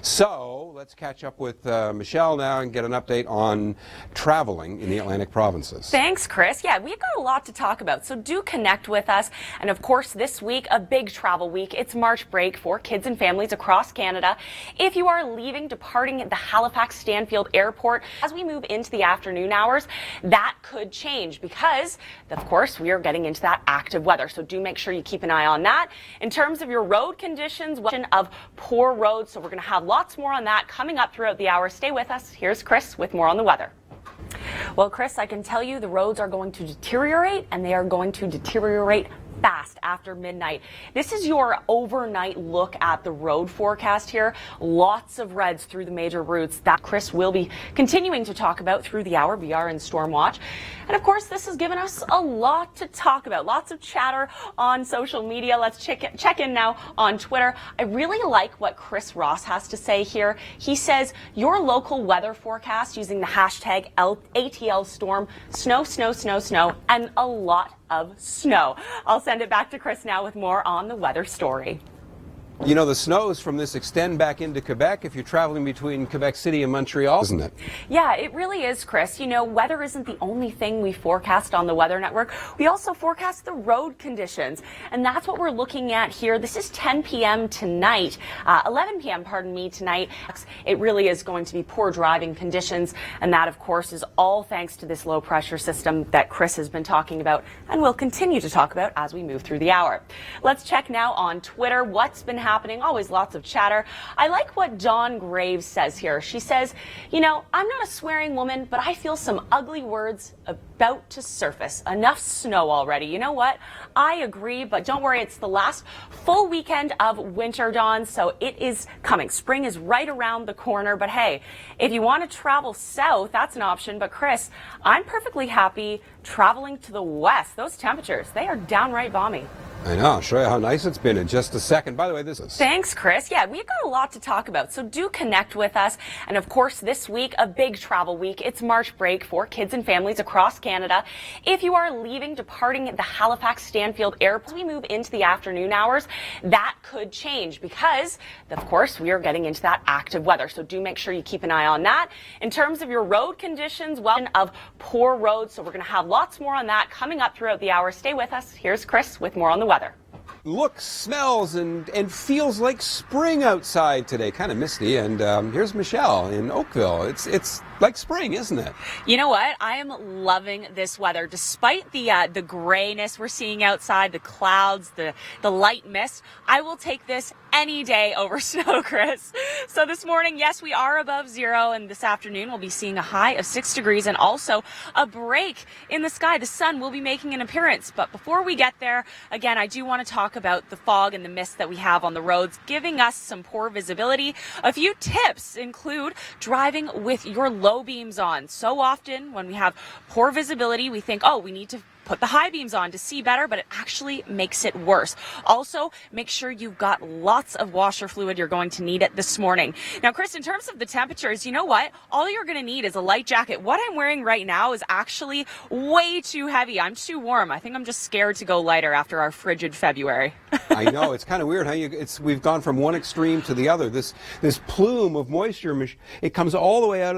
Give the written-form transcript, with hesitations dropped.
So let's catch up with Michelle now and get an update on traveling in the Atlantic provinces. Thanks, Chris. Yeah, we've got a lot to talk about, so do connect with us. And of course, this week, a big travel week. It's March break for kids and families across Canada. If you are leaving, departing at the Halifax Stanfield Airport, as we move into the afternoon hours, that could change because, of course, we are getting into that active weather. So do make sure you keep an eye on that. In terms of your road conditions, of poor roads, so we're going to have lots more on that coming up throughout the hour. Stay with us. Here's Chris with more on the weather. Well, Chris, I can tell you the roads are going to deteriorate, and they are going to deteriorate fast after midnight. This is your overnight look at the road forecast here. Lots of reds through the major routes that Chris will be continuing to talk about through the hour. We are in Storm Watch. And of course, this has given us a lot to talk about. Lots of chatter on social media. Let's check in now on Twitter. I really like what Chris Ross has to say here. He says, your local weather forecast using the hashtag ATL storm, snow, snow, snow, snow, and a lot of snow. I'll send it back to Chris now with more on the weather story. You know, the snows from this extend back into Quebec if you're traveling between Quebec City and Montreal, isn't it? Yeah, it really is, Chris. You know, weather isn't the only thing we forecast on the Weather Network. We also forecast the road conditions, and that's what we're looking at here. This is 10 p.m. tonight, 11 p.m., pardon me, tonight. It really is going to be poor driving conditions, and that, of course, is all thanks to this low-pressure system that Chris has been talking about and will continue to talk about as we move through the hour. Let's check now on Twitter what's been happening. Always lots of chatter. I like what Dawn Graves says here. She says, you know, I'm not a swearing woman, but I feel some ugly words about to surface. Enough snow already. You know what? I agree, but don't worry. It's the last full weekend of winter, Dawn, so it is coming. Spring is right around the corner, but hey, if you want to travel south, that's an option. But Chris, I'm perfectly happy traveling to the west. Those temperatures, they are downright balmy. I know. I'll show you how nice it's been in just a second. By the way, this is... Thanks, Chris. Yeah, we've got a lot to talk about, so do connect with us. And of course, this week, a big travel week. It's March break for kids and families across Canada. If you are leaving, departing at the Halifax Stanfield Airport, as we move into the afternoon hours, that could change because, of course, we are getting into that active weather. So do make sure you keep an eye on that. In terms of your road conditions, of poor roads, so we're going to have lots more on that coming up throughout the hour. Stay with us. Here's Chris with more on the weather. Looks, smells, and feels like spring outside today. Kind of misty. And here's Michelle in Oakville. It's like spring, isn't it? You know what? I am loving this weather. Despite the grayness we're seeing outside, the clouds, the light mist, I will take this any day over snow, Chris. So this morning, yes, we are above zero, and this afternoon we'll be seeing a high of 6 degrees and also a break in the sky. The sun will be making an appearance. But before we get there, again, I do want to talk about the fog and the mist that we have on the roads, giving us some poor visibility. A few tips include driving with your low beams on. So often when we have poor visibility, we think, oh, we need to put the high beams on to see better, but it actually makes it worse. Also, make sure you've got lots of washer fluid. You're going to need it this morning. Now, Chris, in terms of the temperatures, you know what? All you're going to need is a light jacket. What I'm wearing right now is actually way too heavy. I'm too warm. I think I'm just scared to go lighter after our frigid February. I know. It's kind of weird how we've gone from one extreme to the other. This plume of moisture, it comes all the way out of